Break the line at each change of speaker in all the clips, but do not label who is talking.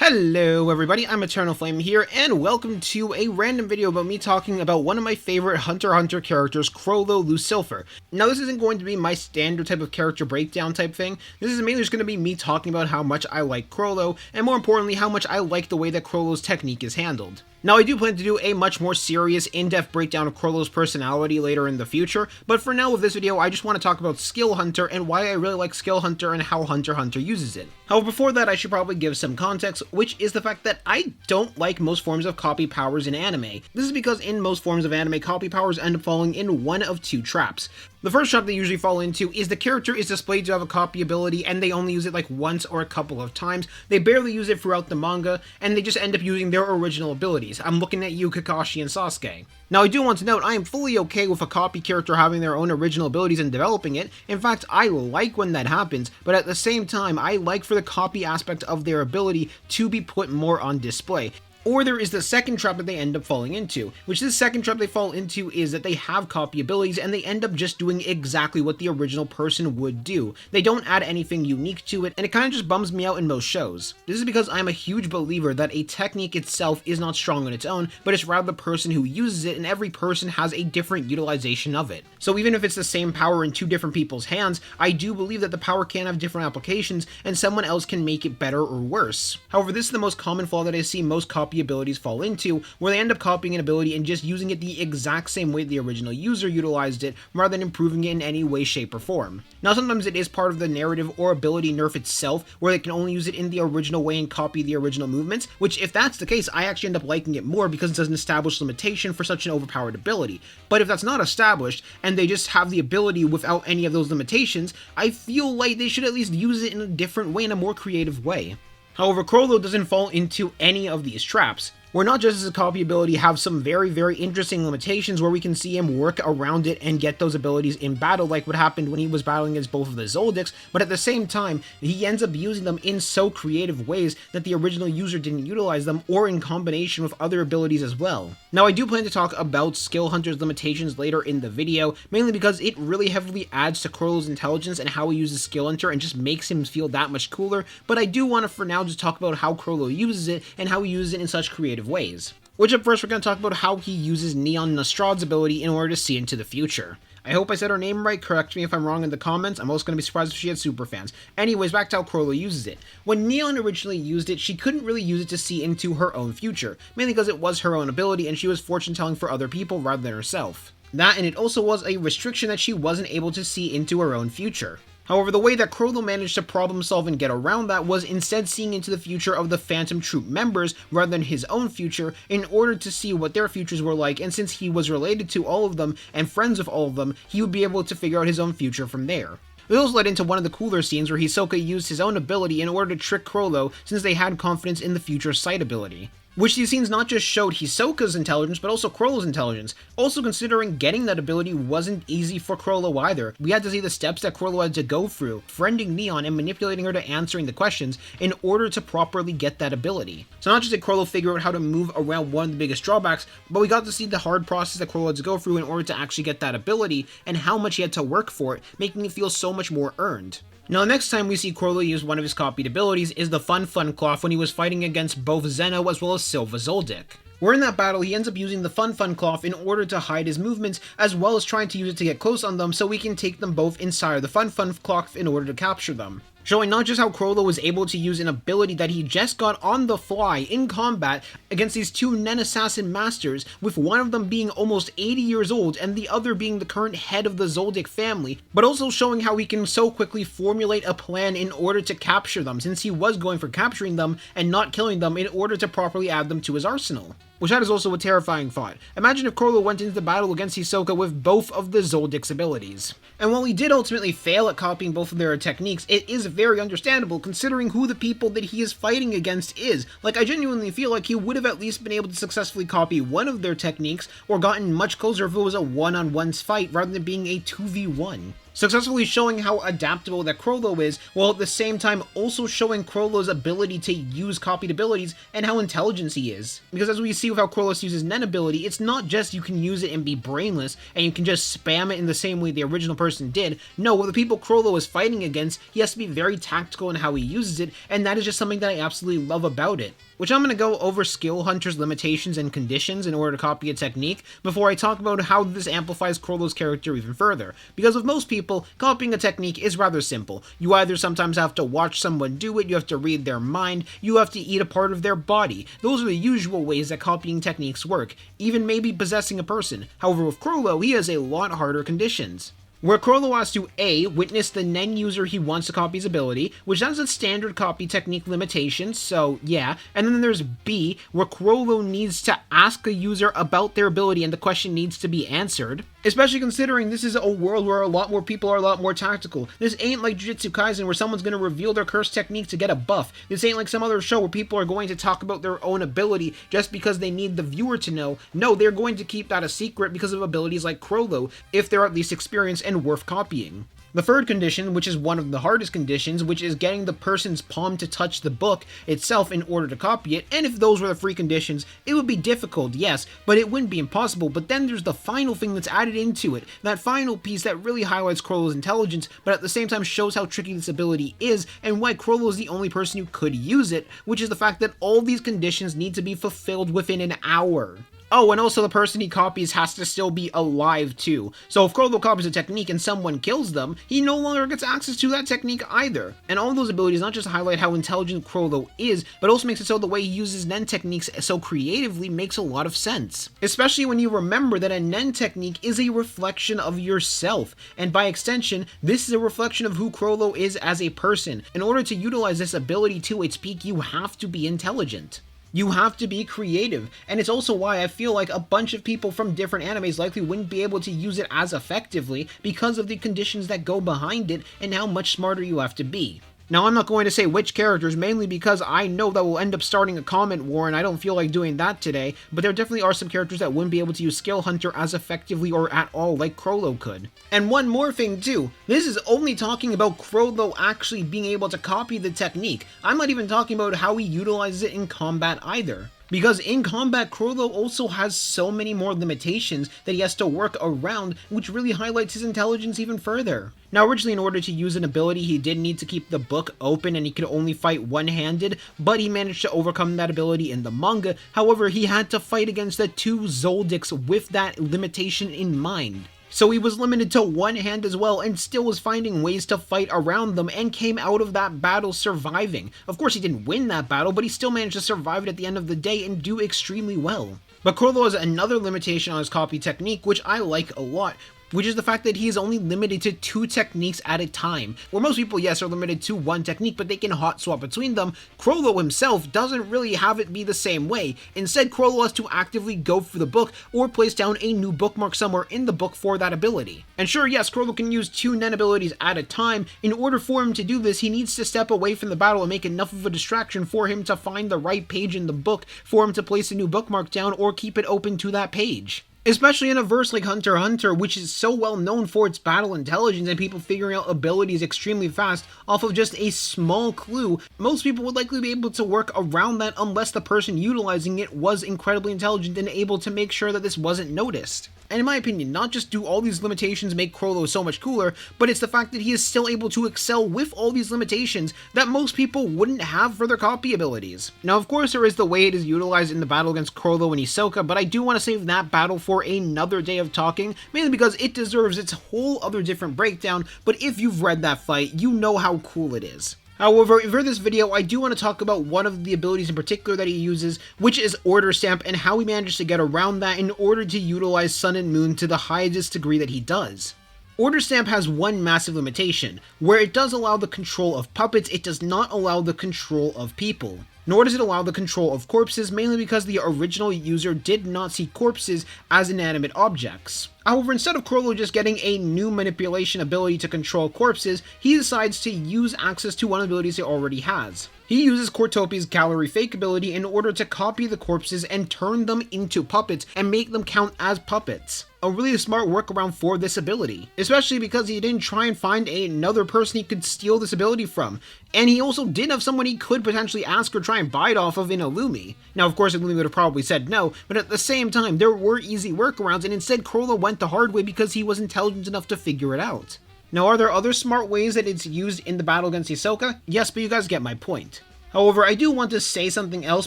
Hello everybody, I'm Eternal Flame here, and welcome to a random video about me talking about one of my favorite Hunter x Hunter characters, Chrollo Uses. Now this isn't going to be my standard type of character breakdown type thing. This is mainly just going to be me talking about how much I like Chrollo, and more importantly how much I like the way that Chrollo's technique is handled. Now I do plan to do a much more serious, in-depth breakdown of Chrollo's personality later in the future, but for now with this video I just want to talk about Skill Hunter and why I really like Skill Hunter and how Hunter x Hunter uses it. However, before that I should probably give some context, which is the fact that I don't like most forms of copy powers in anime. This is because in most forms of anime, copy powers end up falling in one of two traps. The first trap they usually fall into is the character is displayed to have a copy ability and they only use it like once or a couple of times. They barely use it throughout the manga, and they just end up using their original abilities. I'm looking at you, Kakashi and Sasuke. Now I do want to note, I am fully okay with a copy character having their own original abilities and developing it. In fact, I like when that happens, but at the same time, I like for the copy aspect of their ability to be put more on display. Or there is the second trap that they end up falling into, which this second trap they fall into is that they have copy abilities and they end up just doing exactly what the original person would do. They don't add anything unique to it, and it kind of just bums me out in most shows. This is because I'm a huge believer that a technique itself is not strong on its own, but it's rather the person who uses it, and every person has a different utilization of it. So even if it's the same power in two different people's hands, I do believe that the power can have different applications, and someone else can make it better or worse. However, this is the most common flaw that I see most copy abilities fall into, where they end up copying an ability and just using it the exact same way the original user utilized it, rather than improving it in any way, shape, or form. Now sometimes it is part of the narrative or ability nerf itself, where they can only use it in the original way and copy the original movements, which if that's the case, I actually end up liking it more because it doesn't establish limitation for such an overpowered ability. But if that's not established, and they just have the ability without any of those limitations, I feel like they should at least use it in a different way, in a more creative way. However, Chrollo doesn't fall into any of these traps, where not just his copy ability have some very interesting limitations where we can see him work around it and get those abilities in battle, like what happened when he was battling against both of the Zoldycks, but at the same time, he ends up using them in so creative ways that the original user didn't utilize them, or in combination with other abilities as well. Now I do plan to talk about Skill Hunter's limitations later in the video, mainly because it really heavily adds to Chrollo's intelligence and how he uses Skill Hunter and just makes him feel that much cooler, but I do want to for now just talk about how Chrollo uses it and how he uses it in such creative ways. Which up first we're going to talk about how he uses Neon Nostrad's ability in order to see into the future. I hope I said her name right, correct me if I'm wrong in the comments, I'm also going to be surprised if she had super fans. Anyways, back to how Chrollo uses it. When Neon originally used it, she couldn't really use it to see into her own future, mainly because it was her own ability and she was fortune telling for other people rather than herself. That, and it also was a restriction that she wasn't able to see into her own future. However, the way that Chrollo managed to problem solve and get around that was instead seeing into the future of the Phantom Troop members rather than his own future in order to see what their futures were like, and since he was related to all of them and friends with all of them, he would be able to figure out his own future from there. It also led into one of the cooler scenes where Hisoka used his own ability in order to trick Chrollo since they had confidence in the future sight ability. Which these scenes not just showed Hisoka's intelligence, but also Chrollo's intelligence. Also considering getting that ability wasn't easy for Chrollo either. We had to see the steps that Chrollo had to go through, friending Neon and manipulating her to answering the questions in order to properly get that ability. So not just did Chrollo figure out how to move around one of the biggest drawbacks, but we got to see the hard process that Chrollo had to go through in order to actually get that ability, and how much he had to work for it, making it feel so much more earned. Now, the next time we see Chrollo use one of his copied abilities is the Fun Cloth when he was fighting against both Zeno as well as Silva Zoldyck. Where in that battle, he ends up using the Fun Cloth in order to hide his movements, as well as trying to use it to get close on them so we can take them both inside of the Fun Cloth in order to capture them. Showing not just how Chrollo was able to use an ability that he just got on the fly in combat against these two Nen Assassin masters, with one of them being almost 80 years old and the other being the current head of the Zoldyck family, but also showing how he can so quickly formulate a plan in order to capture them, since he was going for capturing them and not killing them in order to properly add them to his arsenal. Which that is also a terrifying thought. Imagine if Chrollo went into the battle against Hisoka with both of the Zoldyck's abilities. And while he did ultimately fail at copying both of their techniques, it is very understandable considering who the people that he is fighting against is. Like, I genuinely feel like he would have at least been able to successfully copy one of their techniques, or gotten much closer if it was a one-on-one fight rather than being a 2v1. successfully showing how adaptable that Chrollo is, while at the same time also showing Chrollo's ability to use copied abilities and how intelligent he is. Because as we see with how Chrollo uses Nen ability, it's not just you can use it and be brainless, and you can just spam it in the same way the original person did. No, with the people Chrollo is fighting against, he has to be very tactical in how he uses it, and that is just something that I absolutely love about it. Which I'm going to go over Skill Hunter's limitations and conditions in order to copy a technique before I talk about how this amplifies Chrollo's character even further. Because with most people, copying a technique is rather simple. You either sometimes have to watch someone do it, you have to read their mind, you have to eat a part of their body. Those are the usual ways that copying techniques work, even maybe possessing a person. However, with Chrollo, he has a lot harder conditions, where Chrollo has to A, witness the Nen user he wants to copy his ability, which has a standard copy technique limitation, so yeah, and then there's B, where Chrollo needs to ask a user about their ability and the question needs to be answered. Especially considering this is a world where a lot more people are a lot more tactical. This ain't like Jujutsu Kaisen where someone's going to reveal their cursed technique to get a buff. This ain't like some other show where people are going to talk about their own ability just because they need the viewer to know. No, they're going to keep that a secret because of abilities like Chrollo, if they're at least experienced and worth copying. The third condition, which is one of the hardest conditions, which is getting the person's palm to touch the book itself in order to copy it, and if those were the three conditions, it would be difficult, yes, but it wouldn't be impossible. But then there's the final thing that's added into it, that final piece that really highlights Chrollo's intelligence, but at the same time shows how tricky this ability is, and why Chrollo is the only person who could use it, which is the fact that all these conditions need to be fulfilled within an hour. Oh, and also the person he copies has to still be alive too. So if Chrollo copies a technique and someone kills them, he no longer gets access to that technique either. And all those abilities not just highlight how intelligent Chrollo is, but also makes it so the way he uses Nen techniques so creatively makes a lot of sense. Especially when you remember that a Nen technique is a reflection of yourself, and by extension, this is a reflection of who Chrollo is as a person. In order to utilize this ability to its peak, you have to be intelligent. You have to be creative, and it's also why I feel like a bunch of people from different animes likely wouldn't be able to use it as effectively because of the conditions that go behind it and how much smarter you have to be. Now, I'm not going to say which characters, mainly because I know that we'll end up starting a comment war, and I don't feel like doing that today, but there definitely are some characters that wouldn't be able to use Skill Hunter as effectively or at all like Chrollo could. And one more thing too, this is only talking about Chrollo actually being able to copy the technique. I'm not even talking about how he utilizes it in combat either. Because in combat, Chrollo also has so many more limitations that he has to work around, which really highlights his intelligence even further. Now, originally in order to use an ability, he did need to keep the book open and he could only fight one-handed, but he managed to overcome that ability in the manga. However, he had to fight against the two Zoldycks with that limitation in mind. So he was limited to one hand as well and still was finding ways to fight around them and came out of that battle surviving. Of course he didn't win that battle, but he still managed to survive it at the end of the day and do extremely well. But Chrollo has another limitation on his copy technique, which I like a lot, which is the fact that he is only limited to 2 techniques at a time. Where most people, yes, are limited to 1 technique, but they can hot swap between them. Chrollo himself doesn't really have it be the same way. Instead, Chrollo has to actively go for the book or place down a new bookmark somewhere in the book for that ability. And sure, yes, Chrollo can use 2 Nen abilities at a time. In order for him to do this, he needs to step away from the battle and make enough of a distraction for him to find the right page in the book for him to place a new bookmark down or keep it open to that page. Especially in a verse like Hunter x Hunter, which is so well known for its battle intelligence and people figuring out abilities extremely fast off of just a small clue, most people would likely be able to work around that unless the person utilizing it was incredibly intelligent and able to make sure that this wasn't noticed. And in my opinion, not just do all these limitations make Chrollo so much cooler, but it's the fact that he is still able to excel with all these limitations that most people wouldn't have for their copy abilities. Now, of course, there is the way it is utilized in the battle against Chrollo and Hisoka, but I do want to save that battle for another day of talking, mainly because it deserves its whole other different breakdown, but if you've read that fight, you know how cool it is. However, for this video, I do want to talk about one of the abilities in particular that he uses, which is Order Stamp, and how he manages to get around that in order to utilize Sun and Moon to the highest degree that he does. Order Stamp has one massive limitation, where it does allow the control of puppets, it does not allow the control of people. nor does it allow the control of corpses, mainly because the original user did not see corpses as inanimate objects. However, instead of Chrollo just getting a new manipulation ability to control corpses, he decides to use access to one of the abilities he already has. He uses Cortopi's Gallery Fake ability in order to copy the corpses and turn them into puppets and make them count as puppets. A really smart workaround for this ability, especially because he didn't try and find another person he could steal this ability from, and he also did have someone he could potentially ask or try and buy it off of in Illumi. Now of course Illumi would have probably said no, but at the same time there were easy workarounds, and instead Chrollo went the hard way because he was intelligent enough to figure it out. Now, are there other smart ways that it's used in the battle against Hisoka? Yes, but you guys get my point. However, I do want to say something else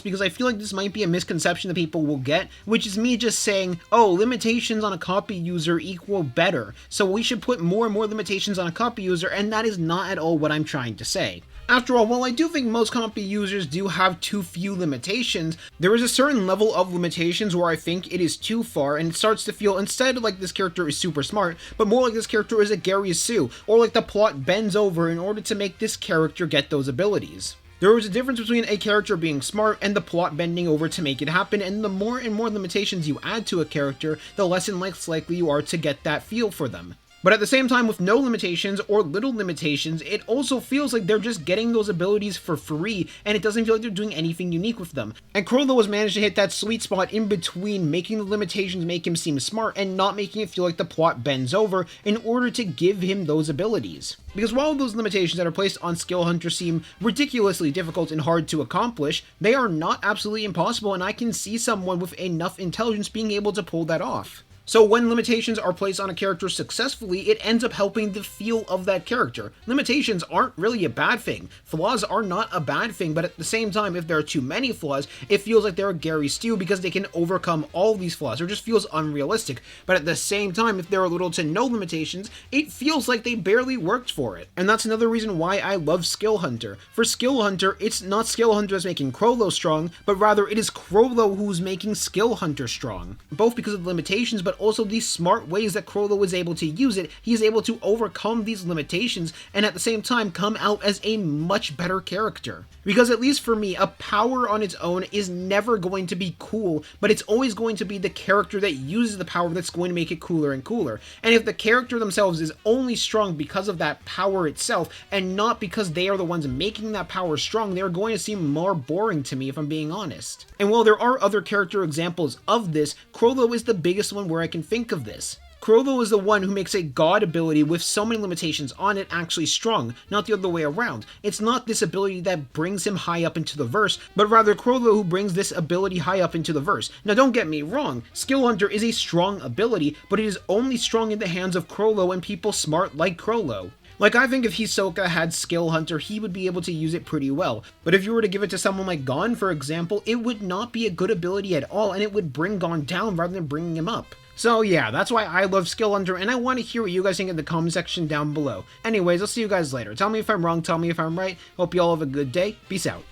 because I feel like this might be a misconception that people will get, which is me just saying, oh, limitations on a copy user equal better, so we should put more and more limitations on a copy user, and that is not at all what I'm trying to say. After all, while I do think most copy users do have too few limitations, there is a certain level of limitations where I think it is too far, and it starts to feel instead like this character is super smart, but more like this character is a Gary Sue, or like the plot bends over in order to make this character get those abilities. There is a difference between a character being smart and the plot bending over to make it happen, and the more and more limitations you add to a character, the less and less likely you are to get that feel for them. But at the same time, with no limitations or little limitations, it also feels like they're just getting those abilities for free, and it doesn't feel like they're doing anything unique with them. And Chrollo has managed to hit that sweet spot in between making the limitations make him seem smart and not making it feel like the plot bends over in order to give him those abilities. Because while those limitations that are placed on Skill Hunter seem ridiculously difficult and hard to accomplish, they are not absolutely impossible, and I can see someone with enough intelligence being able to pull that off. So when limitations are placed on a character successfully, it ends up helping the feel of that character. Limitations aren't really a bad thing. Flaws are not a bad thing, but at the same time, if there are too many flaws, it feels like they're a Gary Stew because they can overcome all these flaws, or just feels unrealistic. But at the same time, if there are little to no limitations, it feels like they barely worked for it. And that's another reason why I love Skill Hunter. For Skill Hunter, it's not Skill Hunter that's making Chrollo strong, but rather it is Chrollo who's making Skill Hunter strong. Both because of the limitations, but also these smart ways that Chrollo is able to use it. He is able to overcome these limitations and at the same time come out as a much better character. Because at least for me, a power on its own is never going to be cool, but it's always going to be the character that uses the power that's going to make it cooler and cooler. And if the character themselves is only strong because of that power itself, and not because they are the ones making that power strong, they're going to seem more boring to me, if I'm being honest. And while there are other character examples of this, Chrollo is the biggest one where I can think of this. Chrollo is the one who makes a god ability with so many limitations on it actually strong, not the other way around. It's not this ability that brings him high up into the verse, but rather Chrollo who brings this ability high up into the verse. Now don't get me wrong, Skill Hunter is a strong ability, but it is only strong in the hands of Chrollo and people smart like Chrollo. Like, I think if Hisoka had Skill Hunter, he would be able to use it pretty well. But if you were to give it to someone like Gon, for example, it would not be a good ability at all, and it would bring Gon down rather than bringing him up. So yeah, that's why I love Skill Hunter, and I want to hear what you guys think in the comment section down below. Anyways, I'll see you guys later. Tell me if I'm wrong, tell me if I'm right. Hope you all have a good day. Peace out.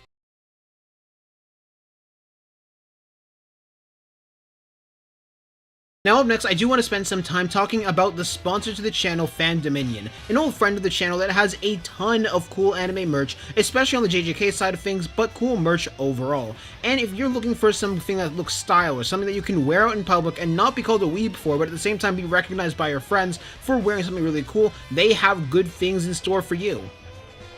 Now up next, I do want to spend some time talking about the sponsor to the channel, Fan Dominion, an old friend of the channel that has a ton of cool anime merch, especially on the JJK side of things, but cool merch overall. And if you're looking for something that looks stylish, something that you can wear out in public and not be called a weeb for, but at the same time be recognized by your friends for wearing something really cool, they have good things in store for you.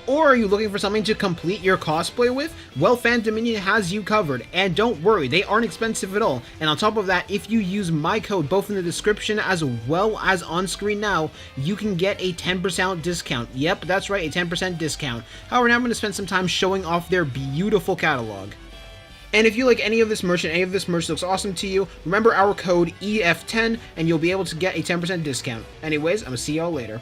Or are you looking for something to complete your cosplay with? Well, Fan Dominion has you covered, and don't worry, they aren't expensive at all. And on top of that, if you use my code both in the description as well as on screen now, you can get a 10% discount. Yep, that's right, a 10% discount. However, now I'm going to spend some time showing off their beautiful catalog. And if you like any of this merch and any of this merch looks awesome to you, remember our code EF10 and you'll be able to get a 10% discount. Anyways, I'm going to see y'all later.